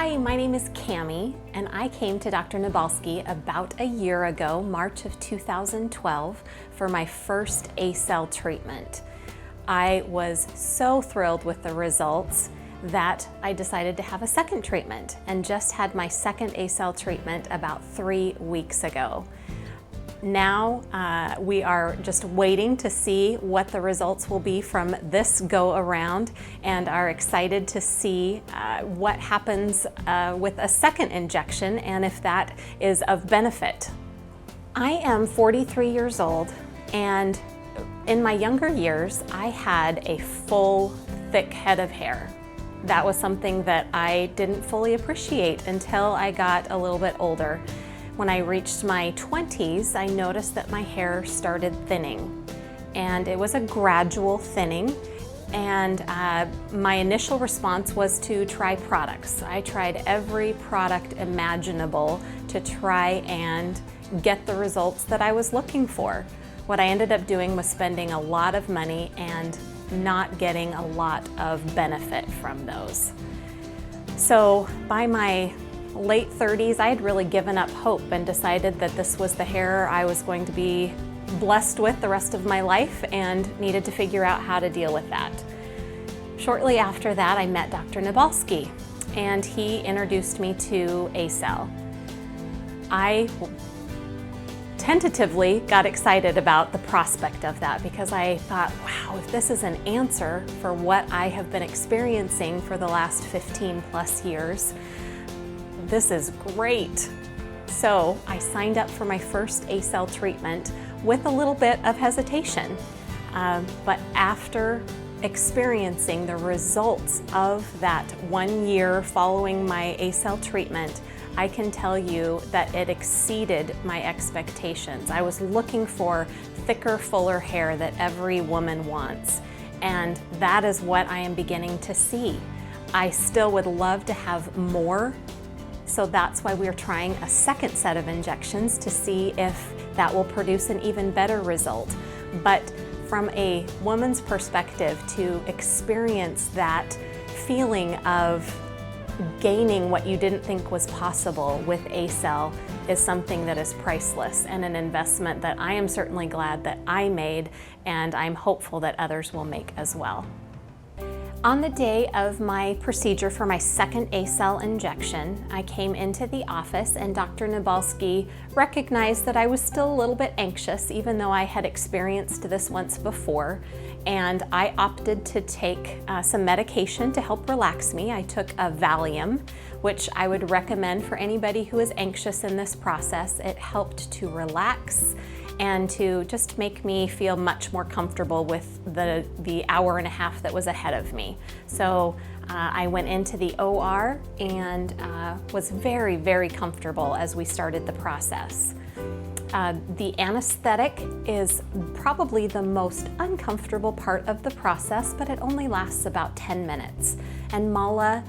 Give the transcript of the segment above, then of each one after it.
Hi, my name is Cami, and I came to Dr. Nabalski about a year ago, March of 2012, for my first ACell treatment. I was so thrilled with the results that I decided to have a second treatment and just had my second ACell treatment about 3 weeks ago. Now we are just waiting to see what the results will be from this go around and are excited to see what happens with a second injection and if that is of benefit. I am 43 years old, and in my younger years I had a full, thick head of hair. That was something that I didn't fully appreciate until I got a little bit older. When I reached my 20s, I noticed that my hair started thinning, and it was a gradual thinning, and my initial response was to try products. I tried every product imaginable to try and get the results that I was looking for. What I ended up doing was spending a lot of money and not getting a lot of benefit from those. So by my late 30s, I had really given up hope and decided that this was the hair I was going to be blessed with the rest of my life and needed to figure out how to deal with that. Shortly after that, I met Dr. Nabalski, and he introduced me to ACell. I tentatively got excited about the prospect of that because I thought, wow, if this is an answer for what I have been experiencing for the last 15 plus years, this is great. So I signed up for my first ACell treatment with a little bit of hesitation. But after experiencing the results of that 1 year following my ACell treatment, I can tell you that it exceeded my expectations. I was looking for thicker, fuller hair that every woman wants, and that is what I am beginning to see. I still would love to have more, so that's why we're trying a second set of injections to see if that will produce an even better result. But from a woman's perspective, to experience that feeling of gaining what you didn't think was possible with ACell is something that is priceless and an investment that I am certainly glad that I made, and I'm hopeful that others will make as well. On the day of my procedure for my second ACell injection, I came into the office and Dr. Nabalski recognized that I was still a little bit anxious, even though I had experienced this once before, and I opted to take some medication to help relax me. I took a Valium, which I would recommend for anybody who is anxious in this process. It helped to relax and to just make me feel much more comfortable with the hour and a half that was ahead of me. So I went into the OR and was very, very comfortable as we started the process. The anesthetic is probably the most uncomfortable part of the process, but it only lasts about 10 minutes. And Mala,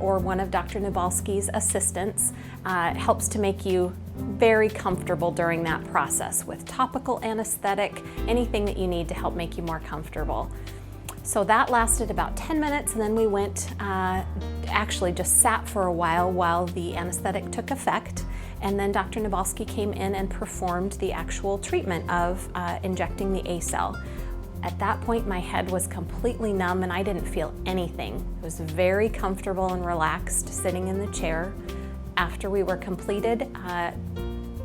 or one of Dr. Nabalski's assistants, helps to make you very comfortable during that process with topical anesthetic, anything that you need to help make you more comfortable. So that lasted about 10 minutes, and then we went, actually just sat for a while the anesthetic took effect, and then Dr. Nabalski came in and performed the actual treatment of injecting the ACell. At that point, my head was completely numb and I didn't feel anything. I was very comfortable and relaxed sitting in the chair. After we were completed,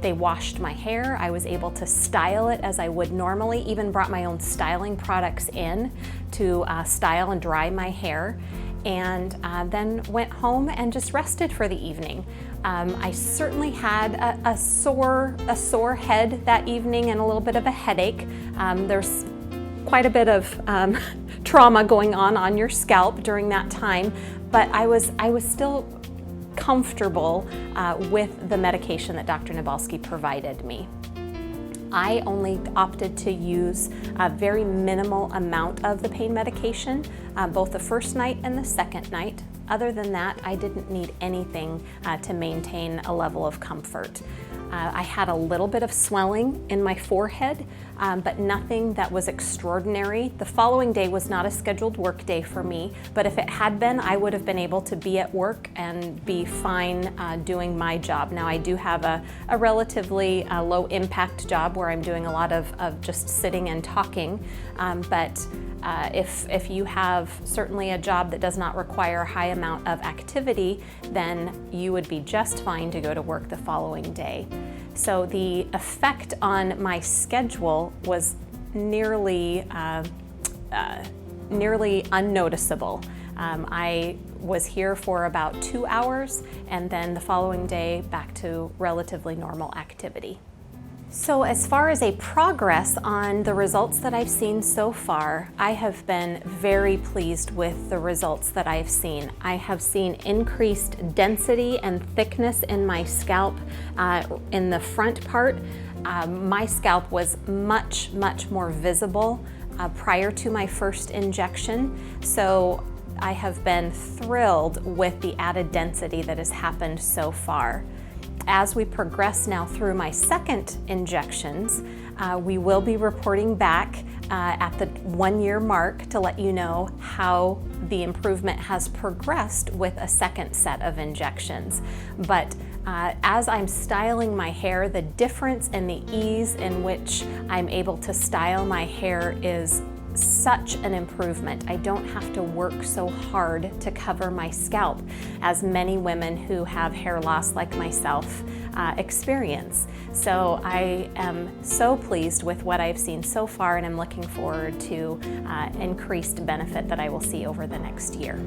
they washed my hair. I was able to style it as I would normally, even brought my own styling products in to style and dry my hair, and then went home and just rested for the evening. I certainly had a sore head that evening and a little bit of a headache. There's quite a bit of trauma going on your scalp during that time, but I was still comfortable with the medication that Dr. Nabalski provided me. I only opted to use a very minimal amount of the pain medication, both the first night and the second night. Other than that, I didn't need anything to maintain a level of comfort. I had a little bit of swelling in my forehead, but nothing that was extraordinary. The following day was not a scheduled work day for me, but if it had been, I would have been able to be at work and be fine doing my job. Now, I do have a relatively low impact job where I'm doing a lot of just sitting and talking, but if you have certainly a job that does not require a high amount of activity, then you would be just fine to go to work the following day. So the effect on my schedule was nearly unnoticeable. I was here for about 2 hours, and then the following day back to relatively normal activity. So as far as a progress on the results that I've seen so far, I have been very pleased with the results that I've seen. I have seen increased density and thickness in my scalp. In the front part, my scalp was much more visible prior to my first injection. So I have been thrilled with the added density that has happened so far. As we progress now through my second injections, we will be reporting back at the 1-year mark to let you know how the improvement has progressed with a second set of injections. But as I'm styling my hair, the difference in the ease in which I'm able to style my hair is such an improvement. I don't have to work so hard to cover my scalp as many women who have hair loss like myself experience. So I am so pleased with what I've seen so far, and I'm looking forward to increased benefit that I will see over the next year.